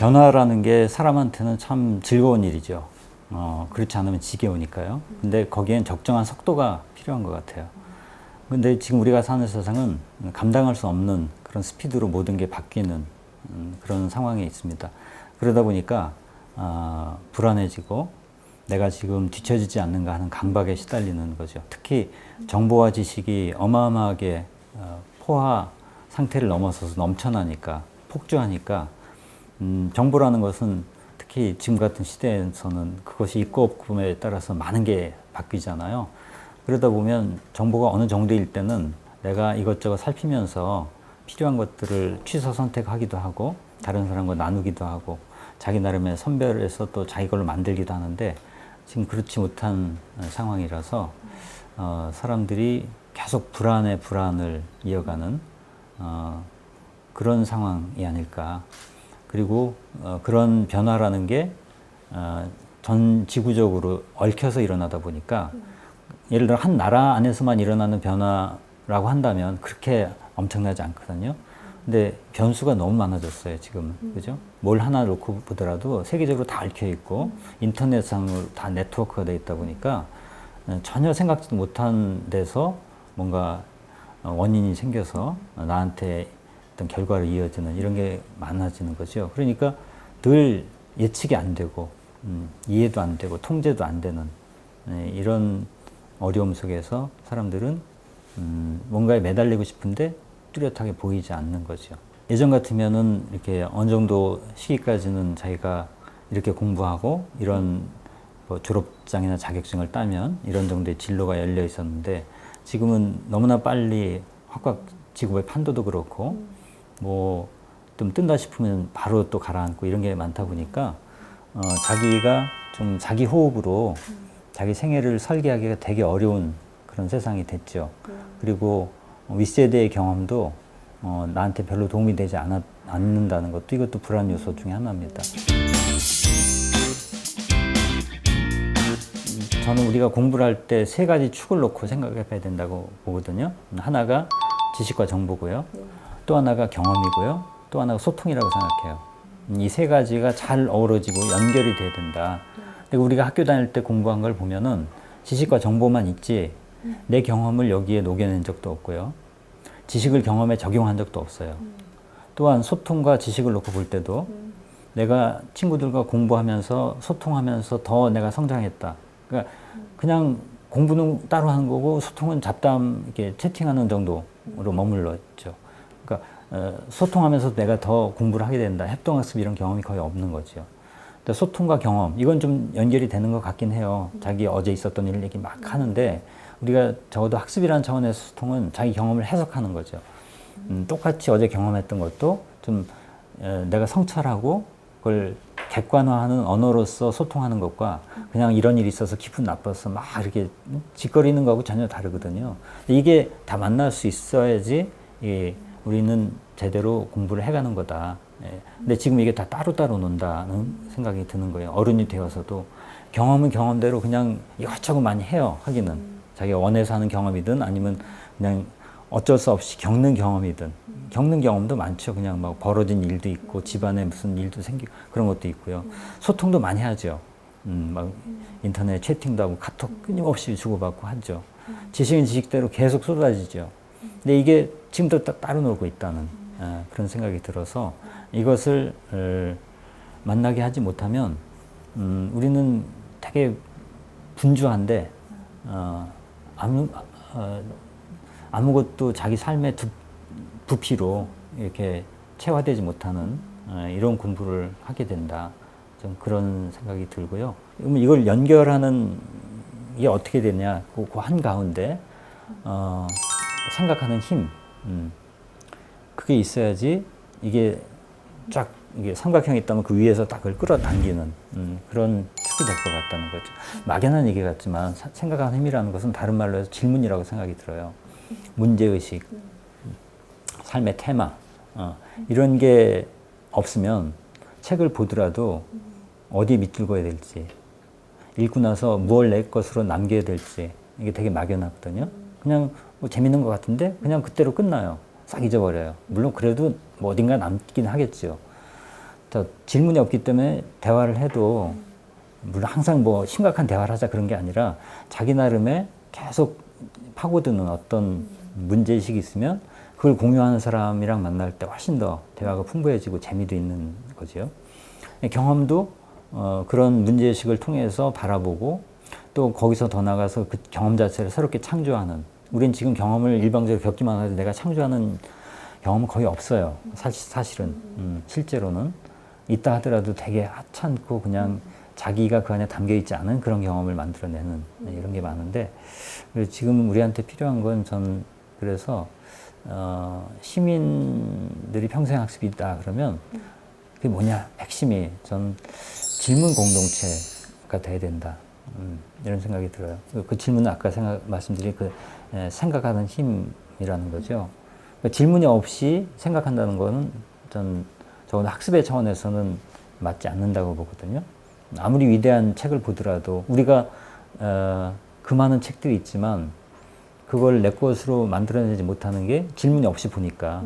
변화라는 게 사람한테는 참 즐거운 일이죠. 그렇지 않으면 지겨우니까요. 근데 거기엔 적정한 속도가 필요한 것 같아요. 근데 지금 우리가 사는 세상은 감당할 수 없는 그런 스피드로 모든 게 바뀌는 그런 상황에 있습니다. 그러다 보니까 불안해지고 내가 지금 뒤처지지 않는가 하는 강박에 시달리는 거죠. 특히 정보와 지식이 어마어마하게 포화 상태를 넘어서서 넘쳐나니까, 폭주하니까 정보라는 것은 특히 지금 같은 시대에서는 그것이 있고 없고에 따라서 많은 게 바뀌잖아요. 그러다 보면 정보가 어느 정도일 때는 내가 이것저것 살피면서 필요한 것들을 취사 선택하기도 하고 다른 사람과 나누기도 하고 자기 나름의 선별해서 또 자기 걸로 만들기도 하는데 지금 그렇지 못한 상황이라서 사람들이 계속 불안을 이어가는 그런 상황이 아닐까. 그리고 그런 변화라는 게 전 지구적으로 얽혀서 일어나다 보니까 예를 들어 한 나라 안에서만 일어나는 변화라고 한다면 그렇게 엄청나지 않거든요. 근데 변수가 너무 많아졌어요, 지금. 그죠? 뭘 하나 놓고 보더라도 세계적으로 다 얽혀 있고 인터넷상으로 다 네트워크가 돼 있다 보니까 전혀 생각지도 못한 데서 뭔가 원인이 생겨서 나한테 어떤 결과로 이어지는 이런 게 많아지는 거죠. 그러니까 늘 예측이 안 되고 이해도 안 되고 통제도 안 되는 이런 어려움 속에서 사람들은 뭔가에 매달리고 싶은데 뚜렷하게 보이지 않는 거죠. 예전 같으면은 이렇게 어느 정도 시기까지는 자기가 이렇게 공부하고 이런 뭐 졸업장이나 자격증을 따면 이런 정도의 진로가 열려 있었는데 지금은 너무나 빨리 확 지구의 판도도 그렇고 뭐 좀 뜬다 싶으면 바로 또 가라앉고 이런 게 많다 보니까 자기가 좀 자기 호흡으로 자기 생애를 설계하기가 되게 어려운 그런 세상이 됐죠. 그리고 윗세대의 경험도 나한테 별로 도움이 되지 않는다는 것도 이것도 불안 요소 중에 하나입니다. 저는 우리가 공부를 할 때 세 가지 축을 놓고 생각해 봐야 된다고 보거든요. 하나가 지식과 정보고요. 또 하나가 경험이고요. 또 하나가 소통이라고 생각해요. 이 세 가지가 잘 어우러지고 연결이 돼야 된다. 근데 우리가 학교 다닐 때 공부한 걸 보면은 지식과 정보만 있지 내 경험을 여기에 녹여낸 적도 없고요. 지식을 경험에 적용한 적도 없어요. 또한 소통과 지식을 놓고 볼 때도 내가 친구들과 공부하면서 소통하면서 더 내가 성장했다. 그러니까 그냥 공부는 따로 하는 거고 소통은 잡담 이렇게 채팅하는 정도로 머물렀죠. 그러니까 소통하면서 내가 더 공부를 하게 된다. 협동학습 이런 경험이 거의 없는 거죠. 근데 소통과 경험 이건 좀 연결이 되는 것 같긴 해요. 자기 어제 있었던 일을 얘기 막 하는데 우리가 적어도 학습이라는 차원에서 소통은 자기 경험을 해석하는 거죠. 똑같이 어제 경험했던 것도 좀 내가 성찰하고 그걸 객관화하는 언어로서 소통하는 것과 그냥 이런 일이 있어서 기분 나빠서 막 이렇게 짓거리는 거하고 전혀 다르거든요. 이게 다 만날 수 있어야지 우리는 제대로 공부를 해가는 거다. 근데 지금 이게 다 따로따로 논다는 생각이 드는 거예요. 어른이 되어서도 경험은 경험대로 그냥 이것저것 많이 해요. 하기는 자기가 원해서 하는 경험이든 아니면 그냥 어쩔 수 없이 겪는 경험이든 겪는 경험도 많죠. 그냥 막 벌어진 일도 있고 집안에 무슨 일도 생기고 그런 것도 있고요. 소통도 많이 하죠. 막 인터넷 채팅도 하고 카톡 끊임없이 주고받고 하죠. 지식은 지식대로 계속 쏟아지죠. 근데 이게 지금도 따로 놀고 있다는 그런 생각이 들어서 이것을 만나게 하지 못하면 우리는 되게 분주한데 아무것도 자기 삶의 부피로 이렇게 체화되지 못하는 이런 공부를 하게 된다. 좀 그런 생각이 들고요. 그러면 이걸 연결하는 게 어떻게 되냐? 그 한가운데 생각하는 힘, 그게 있어야지 이게 쫙 이게 삼각형이 있다면 그 위에서 딱 그걸 끌어당기는 그런 축이 될 것 같다는 거죠. 막연한 얘기 같지만 생각하는 힘이라는 것은 다른 말로 해서 질문이라고 생각이 들어요. 문제의식, 삶의 테마 이런 게 없으면 책을 보더라도 어디에 밑줄 그어야 될지 읽고 나서 무엇을 내 것으로 남겨야 될지 이게 되게 막연하거든요. 그냥 뭐 재밌는 것 같은데 그냥 그때로 끝나요. 싹 잊어버려요. 물론 그래도 뭐 어딘가 남긴 하겠죠. 질문이 없기 때문에 대화를 해도 물론 항상 뭐 심각한 대화를 하자 그런 게 아니라 자기 나름의 계속 파고드는 어떤 문제의식이 있으면 그걸 공유하는 사람이랑 만날 때 훨씬 더 대화가 풍부해지고 재미도 있는 거죠. 경험도 그런 문제의식을 통해서 바라보고 또 거기서 더 나가서 그 경험 자체를 새롭게 창조하는, 우린 지금 경험을 일방적으로 겪기만 해도 내가 창조하는 경험은 거의 없어요. 사실은 실제로는 있다 하더라도 되게 하찮고 그냥 자기가 그 안에 담겨 있지 않은 그런 경험을 만들어내는 이런 게 많은데, 지금 우리한테 필요한 건 전 그래서 시민들이 평생 학습이다 그러면 그게 뭐냐, 핵심이 전 질문 공동체가 돼야 된다, 이런 생각이 들어요. 그 질문은 아까 말씀드린 그 생각하는 힘이라는 거죠. 그러니까 질문이 없이 생각한다는 거는 전 적어도 학습의 차원에서는 맞지 않는다고 보거든요. 아무리 위대한 책을 보더라도 우리가 그 많은 책들이 있지만 그걸 내 것으로 만들어내지 못하는 게 질문이 없이 보니까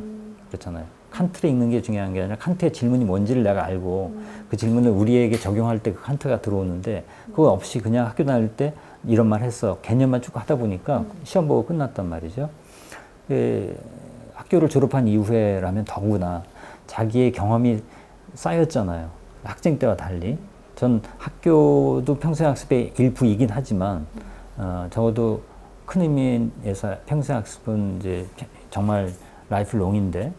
그렇잖아요. 칸트를 읽는 게 중요한 게 아니라 칸트의 질문이 뭔지를 내가 알고 그 질문을 우리에게 적용할 때 그 칸트가 들어오는데, 그거 없이 그냥 학교 다닐 때 이런 말 했어 개념만 쭉 하다 보니까 시험 보고 끝났단 말이죠. 학교를 졸업한 이후에라면 더구나 자기의 경험이 쌓였잖아요. 학생 때와 달리. 전 학교도 평생학습의 일부이긴 하지만 적어도 큰 의미에서 평생학습은 이제 정말 라이프롱인데,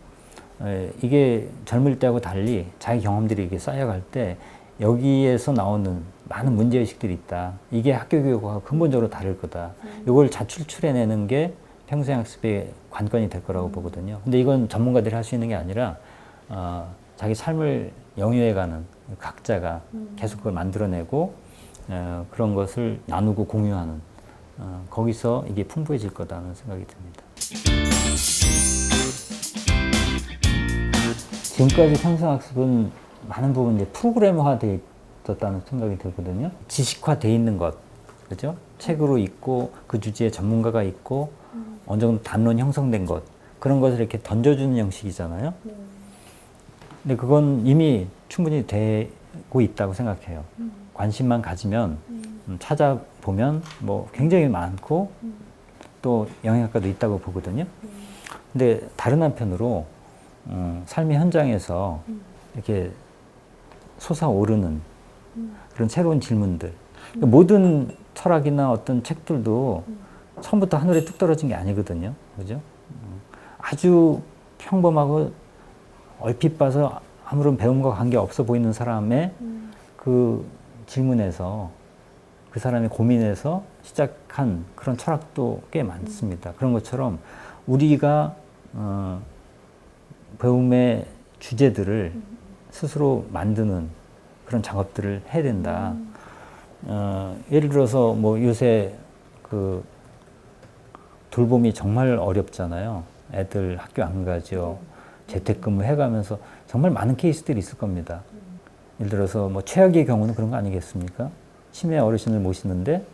이게 젊을 때하고 달리 자기 경험들이 이게 쌓여갈 때 여기에서 나오는 많은 문제의식들이 있다. 이게 학교 교육과 근본적으로 다를 거다. 이걸 자출출해내는 게 평생학습의 관건이 될 거라고 보거든요. 근데 이건 전문가들이 할 수 있는 게 아니라 자기 삶을 영유해가는 각자가 계속 그걸 만들어내고 그런 것을 나누고 공유하는, 거기서 이게 풍부해질 거다는 생각이 듭니다. 지금까지 평생학습은 많은 부분 이제 프로그램화되어 있었다는 생각이 들거든요. 지식화되어 있는 것, 그죠? 책으로 있고 그 주제에 전문가가 있고 어느 정도 담론이 형성된 것, 그런 것을 이렇게 던져주는 형식이잖아요. 근데 그건 이미 충분히 되고 있다고 생각해요. 관심만 가지면 찾아보면 뭐 굉장히 많고 또 영양가도 있다고 보거든요. 근데 다른 한편으로 삶의 현장에서 이렇게 솟아오르는 그런 새로운 질문들, 모든 철학이나 어떤 책들도 처음부터 하늘에 뚝 떨어진 게 아니거든요. 그죠? 아주 평범하고 얼핏 봐서 아무런 배움과 관계 없어 보이는 사람의 그 질문에서, 그 사람의 고민에서 시작한 그런 철학도 꽤 많습니다. 그런 것처럼 우리가 배움의 주제들을 스스로 만드는 그런 작업들을 해야 된다. 예를 들어서 뭐 요새 그 돌봄이 정말 어렵잖아요. 애들 학교 안 가죠. 재택근무 해가면서 정말 많은 케이스들이 있을 겁니다. 예를 들어서 뭐 최악의 경우는 그런 거 아니겠습니까? 치매 어르신을 모시는데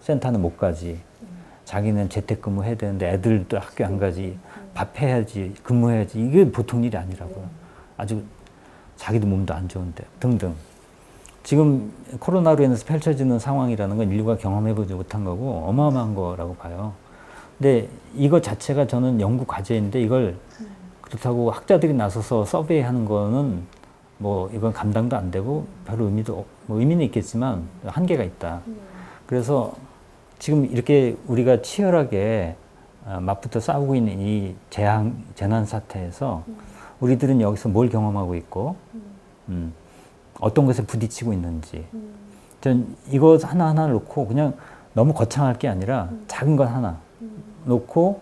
센터는 못 가지. 자기는 재택근무 해야 되는데 애들도 학교 안 가지. 밥 해야지, 근무해야지. 이게 보통 일이 아니라고요. 아주 자기도 몸도 안 좋은데 등등. 지금 코로나로 인해서 펼쳐지는 상황이라는 건 인류가 경험해보지 못한 거고 어마어마한 거라고 봐요. 근데 이거 자체가 저는 연구 과제인데, 이걸 그렇다고 학자들이 나서서 서베이하는 거는 뭐 이건 감당도 안 되고 별로 의미도 뭐 의미는 있겠지만 한계가 있다. 그래서 지금 이렇게 우리가 치열하게 맞붙어 싸우고 있는 이 재난 사태에서 우리들은 여기서 뭘 경험하고 있고 어떤 것에 부딪히고 있는지, 전 이거 하나하나 놓고 그냥 너무 거창할 게 아니라 작은 것 하나 놓고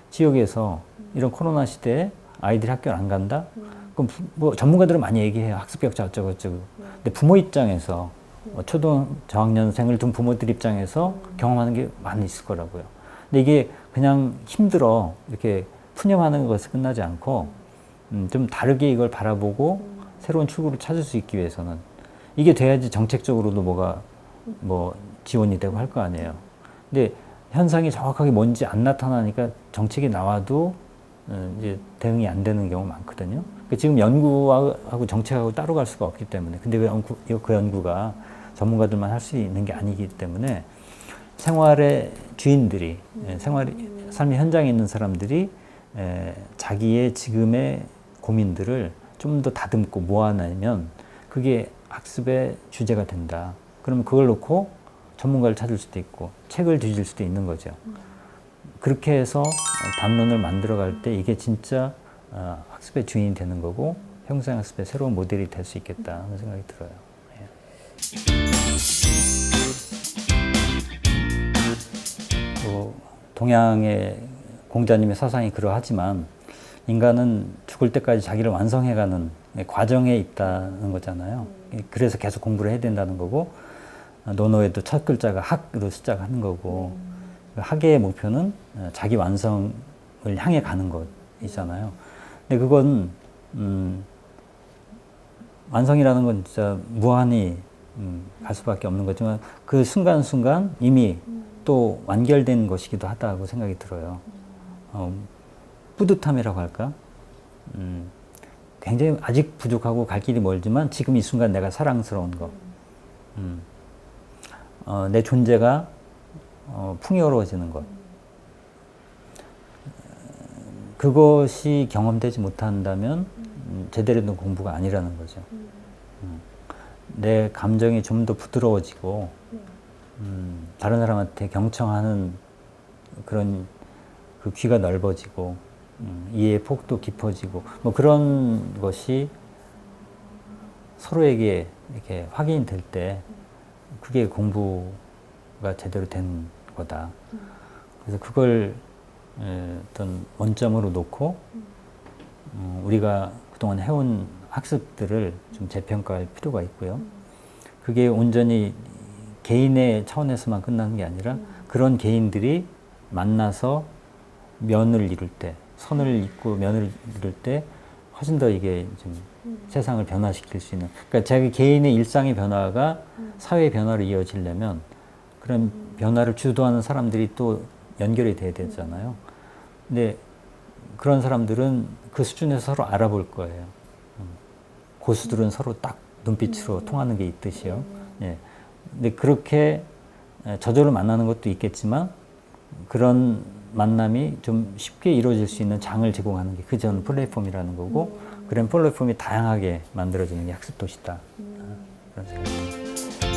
지역에서 이런 코로나 시대에 아이들이 학교를 안 간다? 그럼 뭐 전문가들은 많이 얘기해요. 학습격차 어쩌고 저쩌고. 근데 부모 입장에서 초등 저학년생을 둔 부모들 입장에서 경험하는 게 많이 있을 거라고요. 근데 이게 그냥 힘들어 이렇게 푸념하는 것에 끝나지 않고 좀 다르게 이걸 바라보고 새로운 출구를 찾을 수 있기 위해서는 이게 돼야지 정책적으로도 뭐가 뭐 지원이 되고 할 거 아니에요. 근데 현상이 정확하게 뭔지 안 나타나니까 정책이 나와도 이제 대응이 안 되는 경우가 많거든요. 지금 연구하고 정책하고 따로 갈 수가 없기 때문에, 근데 그 연구가 전문가들만 할 수 있는 게 아니기 때문에 생활의 주인들이, 삶의 현장에 있는 사람들이 자기의 지금의 고민들을 좀 더 다듬고 모아내면 그게 학습의 주제가 된다. 그러면 그걸 놓고 전문가를 찾을 수도 있고 책을 뒤질 수도 있는 거죠. 그렇게 해서 담론을 만들어갈 때 이게 진짜 학습의 주인이 되는 거고 형상학습의 새로운 모델이 될 수 있겠다 하는 생각이 들어요. 동양의 공자님의 사상이 그러하지만 인간은 죽을 때까지 자기를 완성해가는 과정에 있다는 거잖아요. 그래서 계속 공부를 해야 된다는 거고, 논어에도 첫 글자가 학으로 시작하는 거고, 학의 목표는 자기 완성을 향해 가는 것이잖아요. 근데 그건 완성이라는 건 진짜 무한히 갈 수밖에 없는 거지만 그 순간순간 이미 또 완결된 것이기도 하다고 생각이 들어요. 뿌듯함이라고 할까? 굉장히 아직 부족하고 갈 길이 멀지만 지금 이 순간 내가 사랑스러운 거. 내 존재가 풍요로워지는 것. 그것이 경험되지 못한다면 제대로 된 공부가 아니라는 거죠. 내 감정이 좀 더 부드러워지고 다른 사람한테 경청하는 그런 그 귀가 넓어지고 이해의 폭도 깊어지고 뭐 그런 것이 서로에게 이렇게 확인이 될 때 그게 공부가 제대로 된 거다. 그래서 그걸 어떤 원점으로 놓고 우리가 그동안 해온 학습들을 좀 재평가할 필요가 있고요. 그게 온전히 개인의 차원에서만 끝나는 게 아니라 그런 개인들이 만나서 면을 이룰 때, 선을 잇고 면을 이룰 때 훨씬 더 이게 좀 세상을 변화시킬 수 있는, 그러니까 자기 개인의 일상의 변화가 사회의 변화로 이어지려면 그런 변화를 주도하는 사람들이 또 연결이 돼야 되잖아요. 근데 그런 사람들은 그 수준에서 서로 알아볼 거예요. 고수들은 서로 딱 눈빛으로 통하는 게 있듯이요. 예. 근데 그렇게 저절로 만나는 것도 있겠지만 그런 만남이 좀 쉽게 이루어질 수 있는 장을 제공하는 게 저는 플랫폼이라는 거고 그런 플랫폼이 다양하게 만들어지는 게 학습 도시다. 그런 생각입니다.